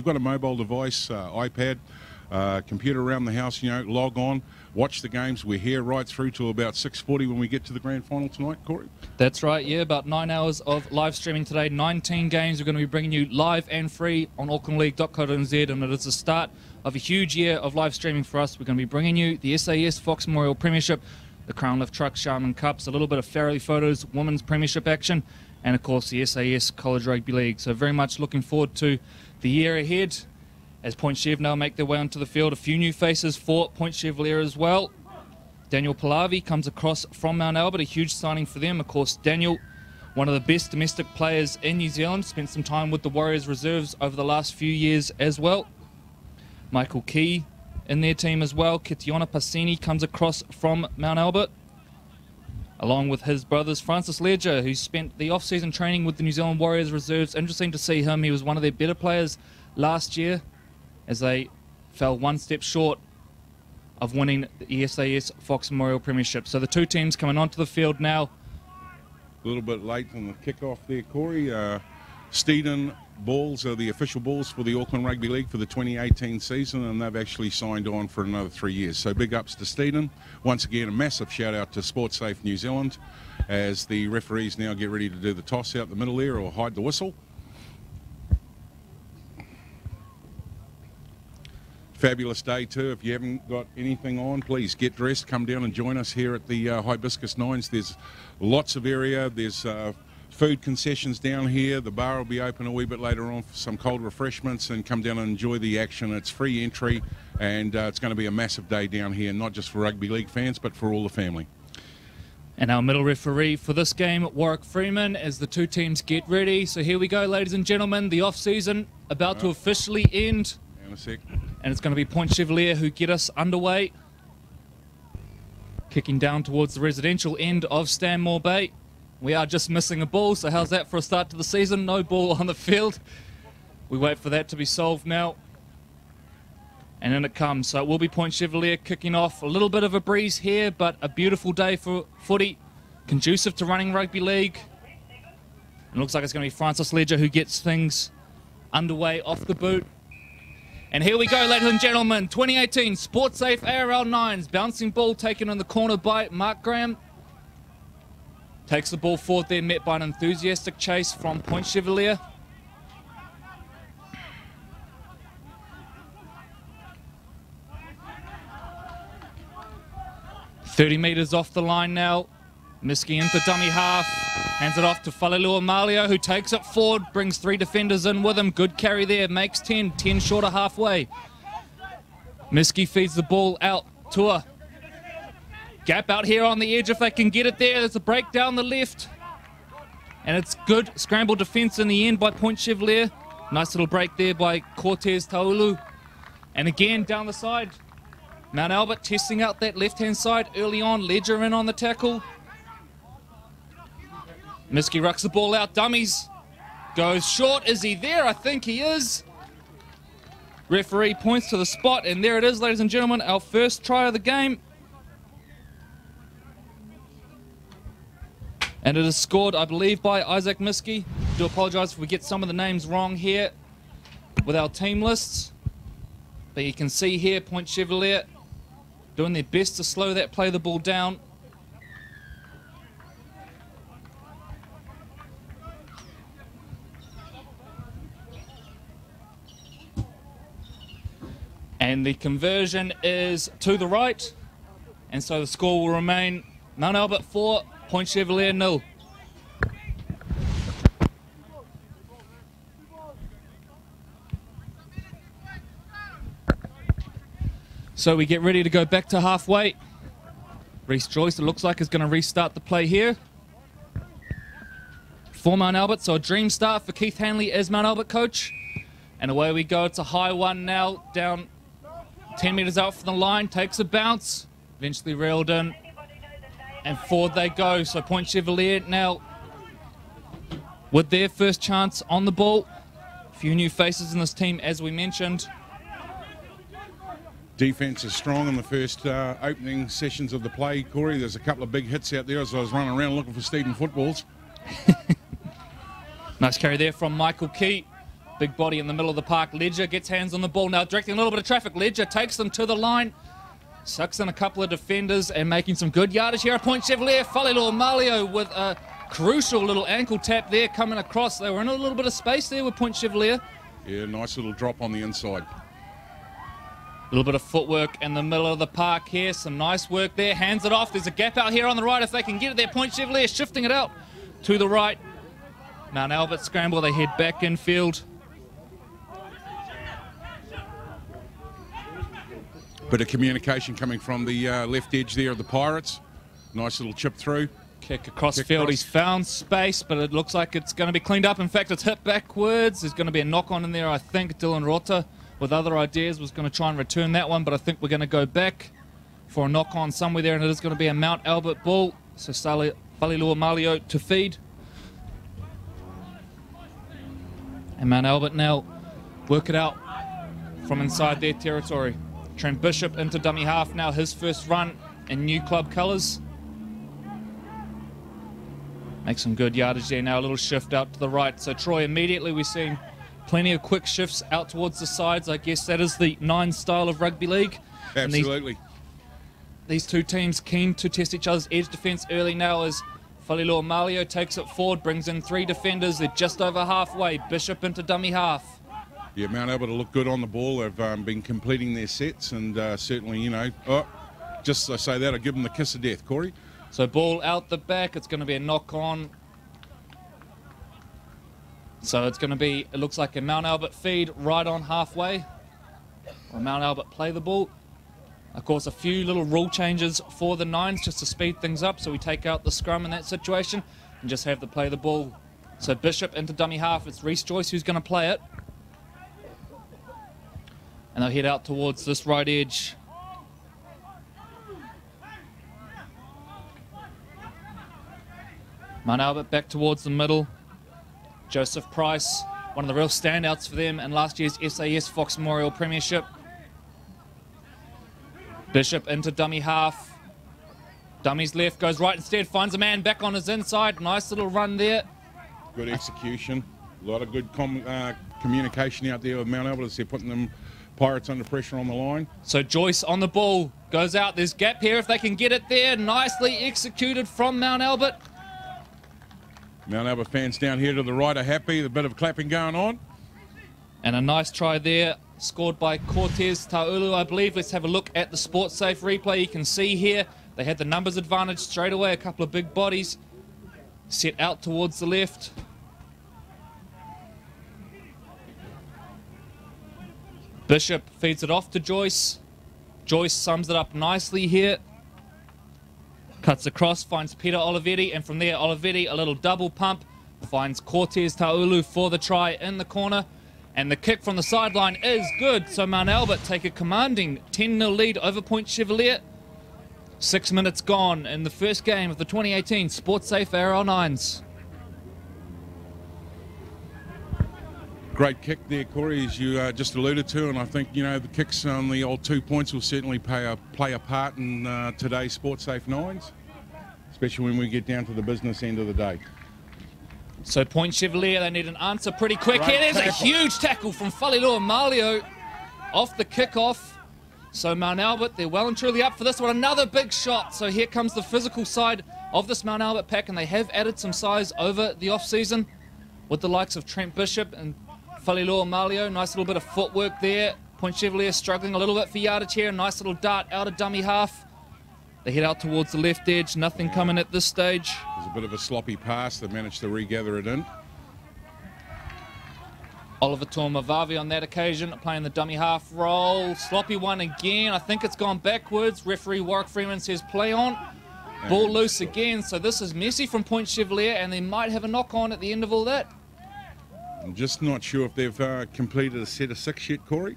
We've got a mobile device, iPad, computer around the house, log on, watch the games. We're here right through to about 6:40 when we get to the grand final tonight, Corey. That's right, yeah, about 9 hours of live streaming today. 19 games we're going to be bringing you live and free on aucklandleague.co.nz, and it is the start of a huge year of live streaming for us. We're going to be bringing you the SAS Fox Memorial Premiership, the Crown Lift Truck Sharman Cups, a little bit of Farrelly Photos Women's Premiership action, and of course the SAS College Rugby League. So very much looking forward to the year ahead as Point Chev now make their way onto the field. A few new faces for Point Chevalier as well. Daniel Palavi comes across from Mount Albert, a huge signing for them. Of course, Daniel, one of the best domestic players in New Zealand, spent some time with the Warriors reserves over the last few years as well. Michael Key in their team as well. Kitiona Passini comes across from Mount Albert, along with his brothers Francis Ledger, who spent the off-season training with the New Zealand Warriors reserves. Interesting to see him. He was one of their better players last year as they fell one step short of winning the SAS Fox Memorial Premiership. So the two teams coming onto the field now. A little bit late on the kickoff there, Corey. Steeden Balls are the official balls for the Auckland Rugby League for the 2018 season, and they've actually signed on for another 3 years. So big ups to Steeden. Once again, a massive shout out to Sportsafe New Zealand as the referees now get ready to do the toss out the middle there or hide the whistle. Fabulous day too. If you haven't got anything on, please get dressed, come down and join us here at the Hibiscus Nines. There's lots of area. There's food concessions down here. The bar will be open a wee bit later on for some cold refreshments, and come down and enjoy the action. It's free entry, and it's going to be a massive day down here, not just for rugby league fans but for all the family. And our middle referee for this game, Warwick Freeman, as the two teams get ready. So here we go, ladies and gentlemen, the off-season about to officially end. In a sec. And it's going to be Point Chevalier who get us underway. Kicking down towards the residential end of Stanmore Bay. We are just missing a ball, so how's that for a start to the season? No ball on the field. We wait for that to be solved now. And in it comes. So it will be Point Chevalier kicking off. A little bit of a breeze here, but a beautiful day for footy. Conducive to running rugby league. It looks like it's going to be Francis Ledger who gets things underway off the boot. And here we go, ladies and gentlemen, 2018 Sportsafe ARL Nines. Bouncing ball taken in the corner by Mark Graham. Takes the ball forward there, met by an enthusiastic chase from Point Chevalier. "30 metres off the line now. Miski into dummy half. Hands it off to Falelu Amalia, who takes it forward, brings three defenders in with him. Good carry there, makes 10 short of halfway. Miski feeds the ball out to a gap out here on the edge if they can get it there. There's a break down the left. And it's good scramble defence in the end by Point Chevalier. Nice little break there by Cortez Taulu. And again down the side. Mount Albert testing out that left-hand side early on. Ledger in on the tackle. Miski rucks the ball out, dummies. Goes short, is he there? I think he is. Referee points to the spot, and there it is, ladies and gentlemen, our first try of the game. And it is scored, I believe, by Isaac Miski. Do apologise if we get some of the names wrong here with our team lists. But you can see here, Point Chevalier doing their best to slow that play the ball down. And the conversion is to the right. And so the score will remain Mount Albert 4, Point Chevalier 0. So we get ready to go back to halfway. Reece Joyce, it looks like, is going to restart the play here for Mount Albert. So a dream start for Keith Hanley as Mount Albert coach. And away we go. It's a high one now, down 10 metres out from the line, takes a bounce, eventually reeled in, and forward they go. So Point Chevalier now with their first chance on the ball. A few new faces in this team, as we mentioned. Defence is strong in the first opening sessions of the play, Corey. There's a couple of big hits out there as I was running around looking for Steeden footballs. Nice carry there from Michael Key. Big body in the middle of the park. Ledger gets hands on the ball now, directing a little bit of traffic. Ledger takes them to the line, sucks in a couple of defenders and making some good yardage here. Point Chevalier, Falilua Malio with a crucial little ankle tap there coming across. They were in a little bit of space there with Point Chevalier. Yeah, nice little drop on the inside. A little bit of footwork in the middle of the park here. Some nice work there. Hands it off. There's a gap out here on the right if they can get it there. Point Chevalier shifting it out to the right. Mount Albert scramble. They head back infield. Bit of communication coming from the left edge there of the Pirates. Nice little chip through. Kick across field. He's found space, but it looks like it's going to be cleaned up. In fact, it's hit backwards. There's going to be a knock-on in there, I think. Dylan Rota, with other ideas, was going to try and return that one, but I think we're going to go back for a knock-on somewhere there, and it is going to be a Mount Albert ball. So Falilua Malio to feed. And Mount Albert now work it out from inside their territory. Trent Bishop into dummy half now, his first run in new club colours. Makes some good yardage there now, a little shift out to the right. So Troy, immediately we're seeing plenty of quick shifts out towards the sides. I guess that is the Nines style of rugby league. Absolutely. These two teams keen to test each other's edge defence early now as Falilua Malio takes it forward, brings in 3 defenders. They're just over halfway. Bishop into dummy half. Yeah, Mount Albert will look good on the ball. They've been completing their sets and certainly, you know, just I say that, I give them the kiss of death, Corey. So ball out the back. It's going to be a knock-on. So it's going to be, it looks like a Mount Albert feed right on halfway. Or Mount Albert play the ball. Of course, a few little rule changes for the Nines just to speed things up. So we take out the scrum in that situation and just have to play the ball. So Bishop into dummy half. It's Reece Joyce who's going to play it. And they'll head out towards this right edge. Mount Albert back towards the middle. Joseph Price, one of the real standouts for them in last year's SAS Fox Memorial Premiership. Bishop into dummy half. Dummy's left, goes right instead, finds a man back on his inside. Nice little run there. Good execution. A lot of good communication out there with Mount Albert as they're putting them Pirates under pressure on the line. So Joyce on the ball, goes out. There's gap here if they can get it there. Nicely executed from Mount Albert. Mount Albert fans down here to the right are happy. A bit of clapping going on. And a nice try there, scored by Ctas Taulu, I believe. Let's have a look at the Sportsafe replay. You can see here they had the numbers advantage straight away. A couple of big bodies set out towards the left. Bishop feeds it off to Joyce. Joyce sums it up nicely here. Cuts across, finds Peter Olivetti, and from there Olivetti, a little double pump, finds Ctas Taulu for the try in the corner. And the kick from the sideline is good. So Mount Albert take a commanding 10-0 lead over Point Chevalier. 6 minutes gone in the first game of the 2018 Sportsafe ARL Nines. Great kick there, Corey, as you just alluded to, and I think, you know, the kicks on the old 2 points will certainly play a part in today's Sportsafe Nines, especially when we get down to the business end of the day. So Point Chevalier, they need an answer pretty quick here. There's a huge tackle from Falilua Malio off the kickoff. So Mount Albert, they're well and truly up for this one. Another big shot. So here comes the physical side of this Mount Albert pack, and they have added some size over the off-season with the likes of Trent Bishop and Falilua Malio. Nice little bit of footwork there. Point Chevalier struggling a little bit for yardage here. Nice little dart out of dummy half. They head out towards the left edge. Nothing coming at this stage. There's a bit of a sloppy pass. They managed to regather it in. Oliver Tormavavi on that occasion playing the dummy half role. Sloppy one again. I think it's gone backwards. Referee Warwick Freeman says play on. Ball loose again. So this is messy from Point Chevalier, and they might have a knock on at the end of all that. I'm just not sure if they've completed a set of 6 yet, Corey.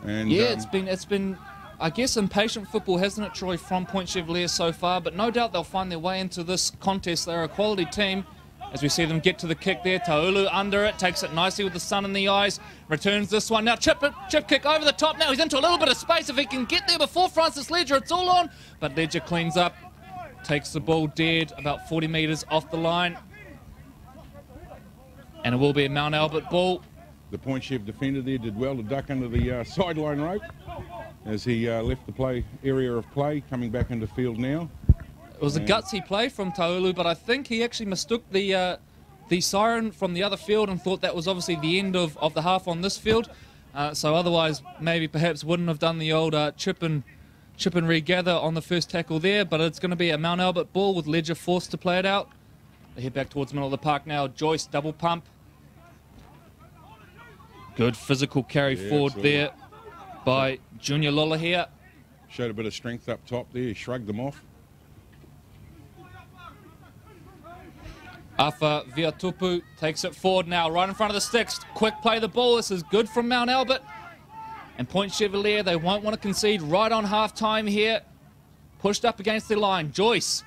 And yeah, it's been I guess impatient football, hasn't it, Troy, from Point Chevalier so far, but no doubt they'll find their way into this contest. They're a quality team as we see them get to the kick there. Taulu under it, takes it nicely with the sun in the eyes, returns this one. Now chip kick over the top. Now he's into a little bit of space. If he can get there before Francis Ledger, it's all on. But Ledger cleans up, takes the ball dead about 40 metres off the line. And it will be a Mount Albert ball. The Point Chev defender there did well to duck under the sideline rope as he left the play area of play, coming back into field now. It was a gutsy play from Taulu, but I think he actually mistook the siren from the other field and thought that was obviously the end of the half on this field. So otherwise, maybe perhaps wouldn't have done the old chip and regather on the first tackle there, but it's going to be a Mount Albert ball with Ledger forced to play it out. They head back towards the middle of the park now. Joyce, double pump. Good physical carry forward there by Junior Lola here. Showed a bit of strength up top there. He shrugged them off. Afa Viatupu takes it forward now, right in front of the sticks. Quick play the ball. This is good from Mount Albert. And Point Chevalier, they won't want to concede right on half-time here. Pushed up against the line. Joyce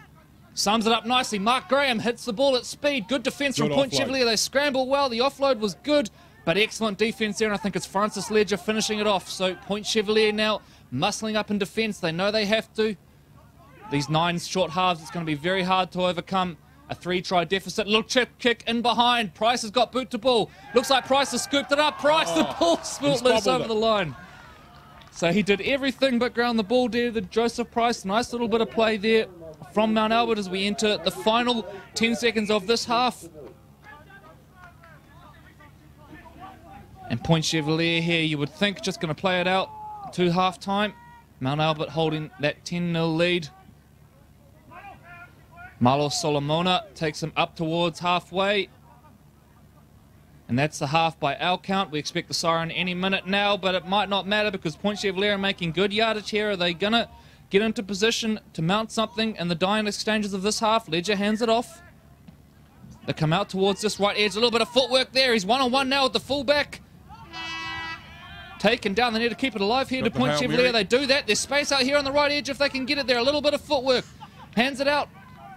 sums it up nicely. Mark Graham hits the ball at speed. Good defence from Point Chevalier. They scramble well. The offload was good, but excellent defence there. And I think it's Francis Ledger finishing it off. So Point Chevalier now muscling up in defence. They know they have to. These 9 short halves, it's going to be very hard to overcome. A 3-try deficit. Little chip kick in behind. Price has got boot to ball. Looks like Price has scooped it up. Price, the ball spilt loose over the line. So he did everything but ground the ball there. The Joseph Price, nice little bit of play there from Mount Albert as we enter the final 10 seconds of this half. And Point Chevalier here, you would think, just going to play it out to half-time. Mount Albert holding that 10-0 lead. Marlo Solomona takes him up towards halfway. And that's the half by our count. We expect the siren any minute now, but it might not matter because Point Chevalier are making good yardage here. Are they going to get into position to mount something in the dying exchanges of this half? Ledger hands it off. They come out towards this right edge. A little bit of footwork there. He's one-on-one now with the fullback. Taken down the net to keep it alive here to Point Chevalier. They do that. There's space out here on the right edge if they can get it there. A little bit of footwork. Hands it out.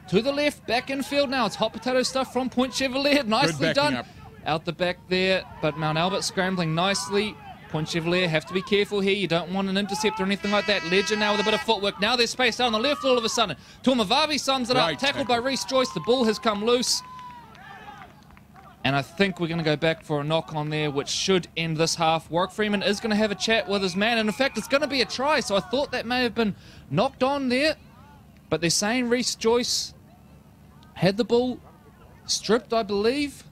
To the left, back in field now. It's hot potato stuff from Point Chevalier. Nicely done. Up. Out the back there, but Mount Albert scrambling nicely. Point Chevalier have to be careful here. You don't want an intercept or anything like that. Ledger now with a bit of footwork. Now there's space down the left all of a sudden. Tuamavavi sums it up. Tackled by Reece Joyce. The ball has come loose. And I think we're going to go back for a knock on there, which should end this half. Warwick Freeman is going to have a chat with his man. And in fact, it's going to be a try. So I thought that may have been knocked on there. But they're saying Reece Joyce had the ball stripped, I believe.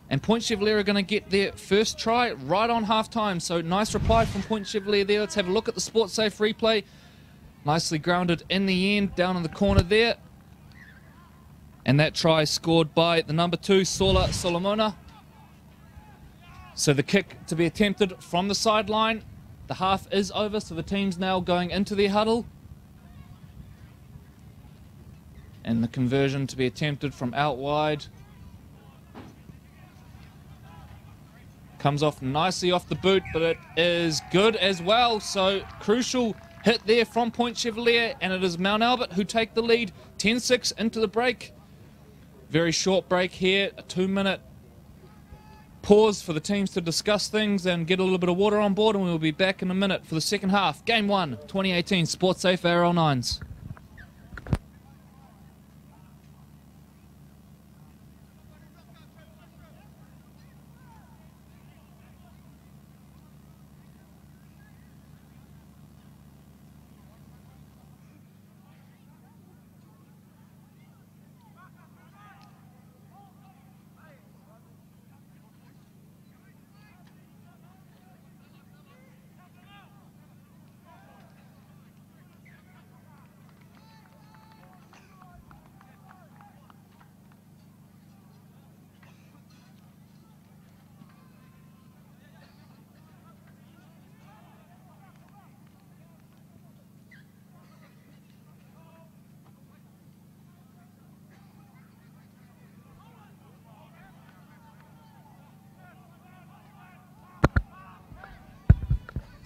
And Point Chevalier are going to get their first try right on half-time. So nice reply from Point Chevalier there. Let's have a look at the Sportsafe replay. Nicely grounded in the end, down in the corner there. And that try scored by the number 2, Sola Solomona. So the kick to be attempted from the sideline. The half is over, so the team's now going into their huddle. And the conversion to be attempted from out wide. Comes off nicely off the boot, but it is good as well. So crucial hit there from Point Chevalier, and it is Mount Albert who take the lead. 10-6 into the break. Very short break here, a 2-minute pause for the teams to discuss things and get a little bit of water on board, and we'll be back in a minute for the second half. Game 1, 2018, Sportsafe ARL Nines.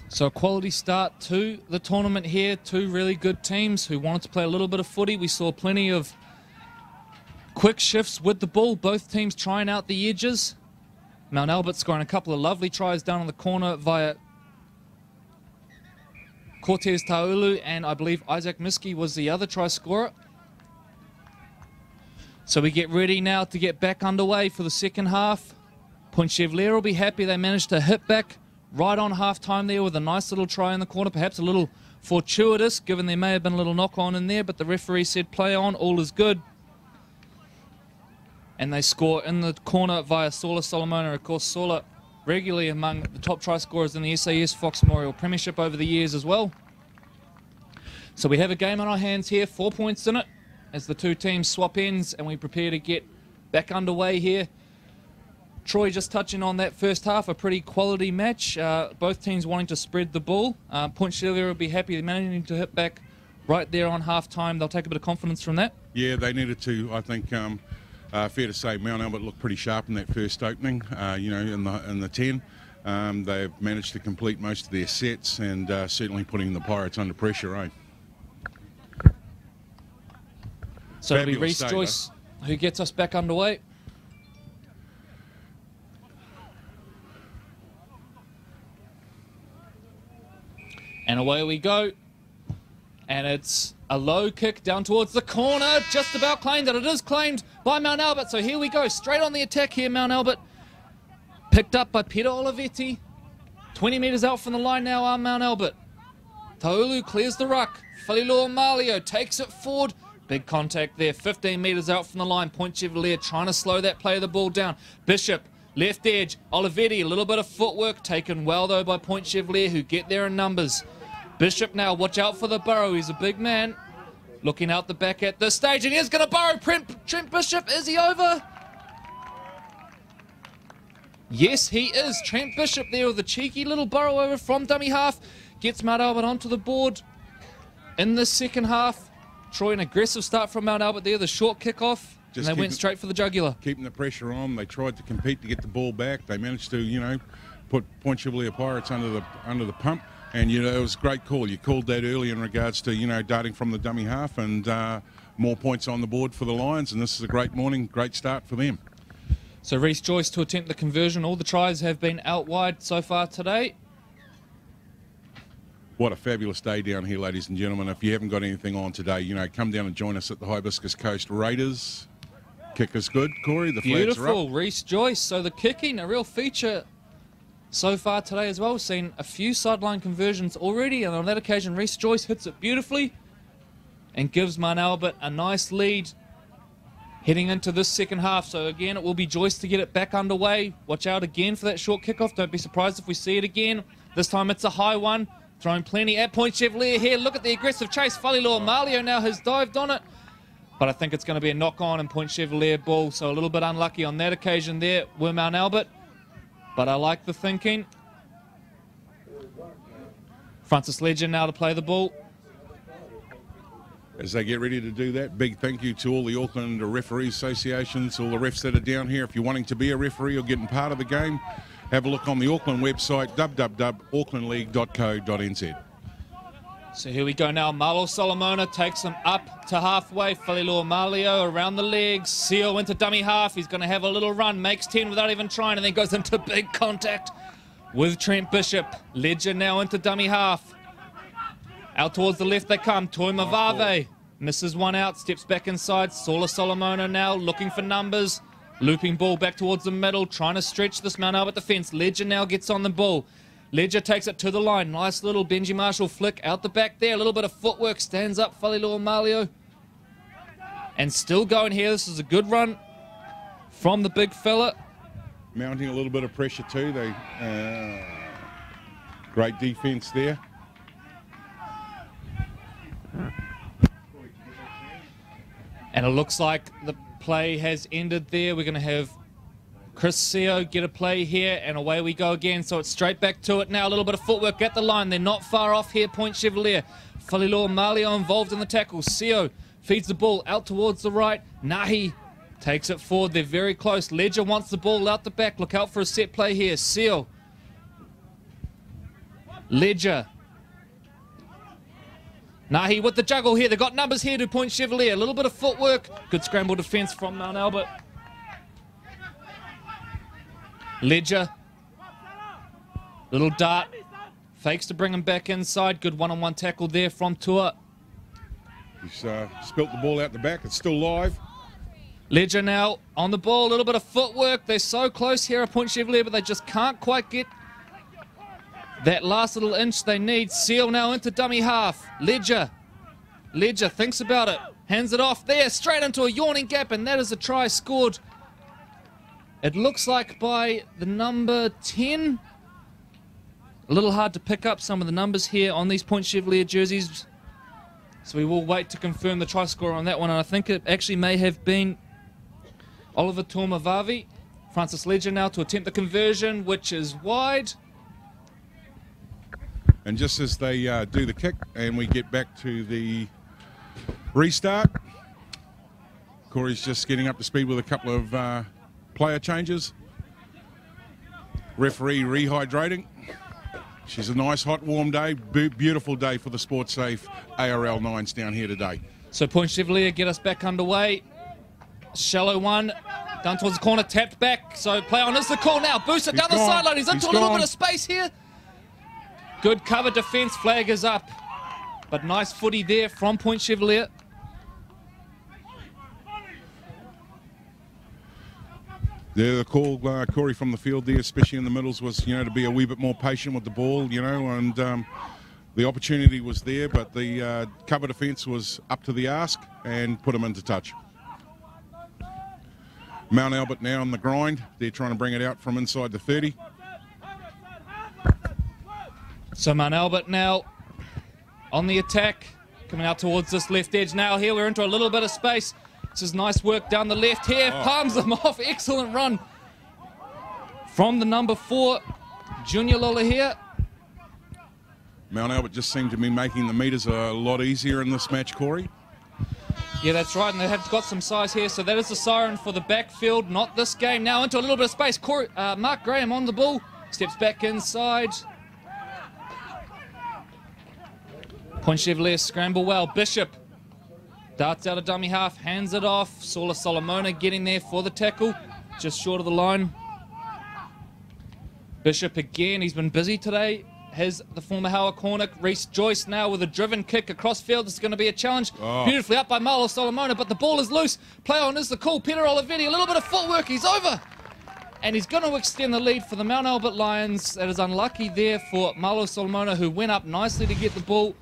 So a quality start to the tournament here. 2 really good teams who wanted to play a little bit of footy. We saw plenty of quick shifts with the ball. Both teams trying out the edges. Mount Albert scoring a couple of lovely tries down on the corner via Cortez Taulu, and I believe Isaac Miski was the other try scorer. So we get ready now to get back underway for the second half. Point Chevalier will be happy. They managed to hit back right on half-time there with a nice little try in the corner, perhaps a little fortuitous, given there may have been a little knock-on in there, but the referee said play on, all is good. And they score in the corner via Saula Solomona. Of course, Saula regularly among the top try scorers in the SAS Fox Memorial Premiership over the years as well. So we have a game on our hands here, 4 points in it, as the two teams swap ends and we prepare to get back underway here. Troy just touching on that first half, a pretty quality match. Both teams wanting to spread the ball. Point Chevalier will be happy. They're managing to hit back right there on half-time. They'll take a bit of confidence from that. Yeah, they needed to. I think fair to say Mount Albert looked pretty sharp in that first opening, you know, in the 10. They've managed to complete most of their sets and certainly putting the Pirates under pressure, eh? So it'll be Reece Joyce who gets us back underway. And away we go. And it's a low kick down towards the corner. Just about claimed it. It is claimed by Mount Albert. So here we go. Straight on the attack here, Mount Albert. Picked up by Peter Olivetti. 20 metres out from the line now are Mount Albert. Taulu clears the ruck. Falilua Malio takes it forward. Big contact there. 15 metres out from the line. Point Chevalier trying to slow that play of the ball down. Bishop. Left edge, Olivetti, a little bit of footwork, taken well though by Point Chevalier, who get there in numbers. Bishop now, watch out for the burrow, he's a big man. Looking out the back at this stage, and he's going to burrow. Trent Bishop, is he over? Yes, he is. Trent Bishop there with a cheeky little burrow over from dummy half. Gets Mount Albert onto the board in the second half. Troy, an aggressive start from Mount Albert there, the short kickoff. And they went straight for the jugular. Keeping the pressure on. They tried to compete to get the ball back. They managed to, you know, put Point Chevalier Pirates under the pump. And, you know, it was a great call. You called that early in regards to, you know, darting from the dummy half and more points on the board for the Lions. And this is a great morning, great start for them. So Reece Joyce to attempt the conversion. All the tries have been out wide so far today. What a fabulous day down here, ladies and gentlemen. If you haven't got anything on today, you know, come down and join us at the Hibiscus Coast Raiders. Kick is good, Corey. The flags are up. Beautiful, Reece Joyce. So the kicking, a real feature so far today as well. We've seen a few sideline conversions already, and on that occasion, Reece Joyce hits it beautifully and gives Mount Albert a nice lead heading into this second half. So again, it will be Joyce to get it back underway. Watch out again for that short kickoff. Don't be surprised if we see it again. This time it's a high one. Throwing plenty at Point Chevalier here. Look at the aggressive chase. Falilua Malio now has dived on it. But I think it's going to be a knock-on and Point Chevalier ball. So a little bit unlucky on that occasion there with Mount Albert. But I like the thinking. Francis Ledger now to play the ball. As they get ready to do that, big thank you to all the Auckland Referee Associations, all the refs that are down here. If you're wanting to be a referee or getting part of the game, have a look on the Auckland website, www.aucklandleague.co.nz. So here we go now. Malo Solomona takes him up to halfway. Falilua Malio around the legs. Seal into dummy half. He's going to have a little run. Makes 10 without even trying, and then goes into big contact with Trent Bishop. Ledger now into dummy half. Out towards the left they come. Toi Mavave misses one out. Steps back inside. Saula Solomona now looking for numbers. Looping ball back towards the middle. Trying to stretch this Mount Albert defence. Ledger now gets on the ball. Ledger takes it to the line. Nice little Benji Marshall flick out the back there. A little bit of footwork. Stands up Falilua Malio. And still going here. This is a good run from the big fella. Mounting a little bit of pressure too. They great defence there. And it looks like the play has ended there. We're going to have Chris Seo get a play here, and away we go again. So it's straight back to it now. A little bit of footwork at the line. They're not far off here, Point Chevalier. Falilua Malio involved in the tackle. Seo feeds the ball out towards the right. Nahi takes it forward. They're very close. Ledger wants the ball out the back. Look out for a set play here. Seo. Ledger. Nahi with the juggle here. They've got numbers here to Point Chevalier. A little bit of footwork. Good scramble defence from Mount Albert. Ledger. Little dart. Fakes to bring him back inside. Good one-on-one tackle there from Tua. He's spilt the ball out the back. It's still live. Ledger now on the ball, a little bit of footwork. They're so close here at Point Chevalier, but they just can't quite get that last little inch they need. Seal now into dummy half. Ledger thinks about it, hands it off there, straight into a yawning gap, and that is a try scored. It looks like by the number 10. A little hard to pick up some of the numbers here on these Point Chevalier jerseys, so we will wait to confirm the try scorer on that one, and I think it actually may have been Oliver Tormavavi. Francis Ledger now to attempt the conversion, which is wide. And just as they do the kick and we get back to the restart, Corey's just getting up to speed with a couple of player changes. Referee rehydrating. She's a nice, hot, warm day. Beautiful day for the Sportsafe ARL Nines down here today. So Point Chevalier get us back underway. Shallow one, down towards the corner, tapped back. So play on is the call now. Booster down the sideline. He's into a little bit of space here. Good cover defence. Flag is up. But nice footy there from Point Chevalier. Yeah, the call, Corey, from the field there, especially in the middles, was, you know, to be a wee bit more patient with the ball, you know, and the opportunity was there, but the cover defence was up to the ask and put him into touch. Mount Albert now on the grind. They're trying to bring it out from inside the 30. So Mount Albert now on the attack, coming out towards this left edge now. Here we're into a little bit of space. This is nice work down the left here. Palms them off. Excellent run from the number 4, Junior Lola here. Mount Albert just seemed to be making the metres a lot easier in this match, Corey. Yeah, that's right, and they have got some size here, so that is the siren for the backfield, not this game. Now into a little bit of space. Mark Graham on the ball, steps back inside. Point Chevalier scramble well. Bishop darts out of dummy half, hands it off. Saula Solomona getting there for the tackle, just short of the line. Bishop again, he's been busy today. Has the former Howard corner. Reese Joyce now with a driven kick across field. This is going to be a challenge. Beautifully up by Marlo Solomona, but the ball is loose. Play on is the call. Peter Olivetti, a little bit of footwork. He's over. And he's going to extend the lead for the Mount Albert Lions. That is unlucky there for Marlo Solomona, who went up nicely to get the ball.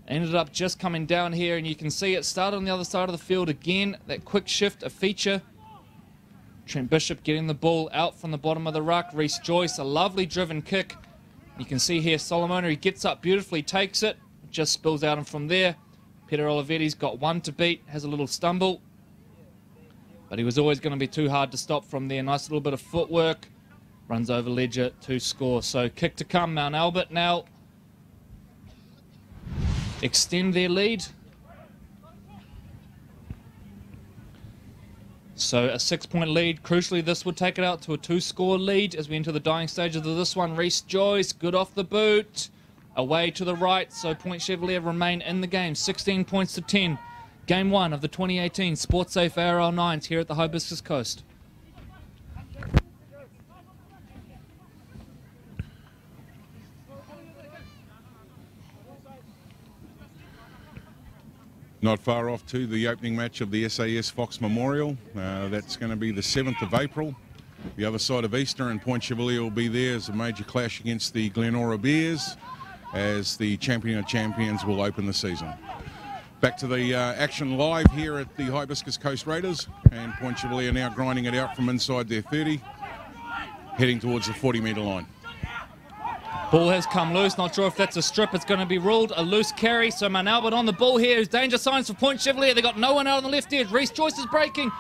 Ended up just coming down here, and you can see it started on the other side of the field again. That quick shift, a feature. Trent Bishop getting the ball out from the bottom of the ruck. Reese Joyce, a lovely driven kick. You can see here Solomona, he gets up beautifully, takes it, just spills out, and from there, Peter Olivetti's got one to beat, has a little stumble, but he was always going to be too hard to stop from there. Nice little bit of footwork, runs over Ledger to score. So kick to come, Mount Albert now extend their lead. So a 6-point lead. Crucially, this would take it out to a 2-score lead as we enter the dying stages of this one. Reese Joyce, good off the boot. Away to the right, so Point Chevalier remain in the game. 16 points to 10. Game 1 of the 2018 Sportsafe ARL Nines here at the Hibiscus Coast. Not far off to the opening match of the SAS Fox Memorial. That's going to be the 7th of April. The other side of Easter, and Point Chevalier will be there as a major clash against the Glenora Bears, as the champion of champions will open the season. Back to the action live here at the Hibiscus Coast Raiders, and Point Chevalier now grinding it out from inside their 30, heading towards the 40-metre line. Ball has come loose. Not sure if that's a strip. It's going to be ruled a loose carry. So Mount Albert on the ball here. Danger signs for Point Chevalier. They got no one out on the left edge. Reese Joyce is breaking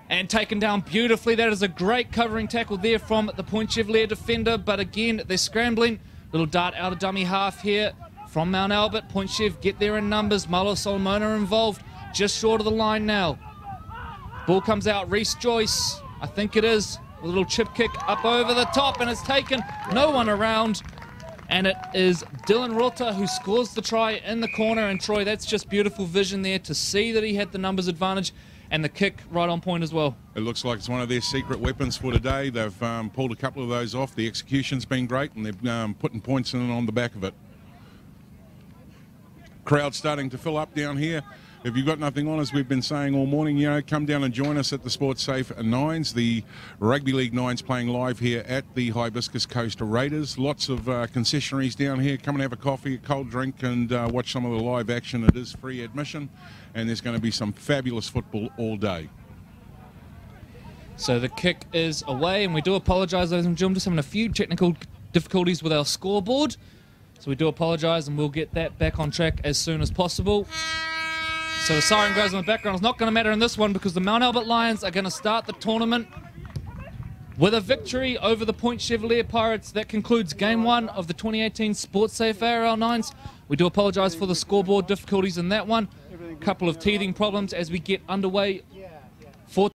and taken down beautifully. That is a great covering tackle there from the Point Chevalier defender. But again, they're scrambling. Little dart out of dummy half here from Mount Albert. Point Chev get there in numbers. Marlo Solomona involved. Just short of the line now. Ball comes out. Reese Joyce, I think it is. A little chip kick up over the top, and it's taken. No one around. And it is Dylan Rota who scores the try in the corner. And Troy, that's just beautiful vision there to see that he had the numbers advantage, and the kick right on point as well. It looks like it's one of their secret weapons for today. They've pulled a couple of those off. The execution's been great, and they're putting points in on the back of it. Crowd starting to fill up down here. if you've got nothing on, as we've been saying all morning, you know, come down and join us at the Sportsafe Nines, the Rugby League Nines playing live here at the Hibiscus Coast Raiders. Lots of concessionaries down here. Come and have a coffee, a cold drink, and watch some of the live action. It is free admission, and there's going to be some fabulous football all day. So the kick is away, and we do apologise, ladies and gentlemen, just having a few technical difficulties with our scoreboard. So we do apologise, and we'll get that back on track as soon as possible. So the siren goes in the background. It's not going to matter in this one because the Mount Albert Lions are going to start the tournament with a victory over the Point Chevalier Pirates. That concludes Game 1 of the 2018 Sportsafe ARL Nines. We do apologise for the scoreboard difficulties in that one. A couple of teething problems as we get underway.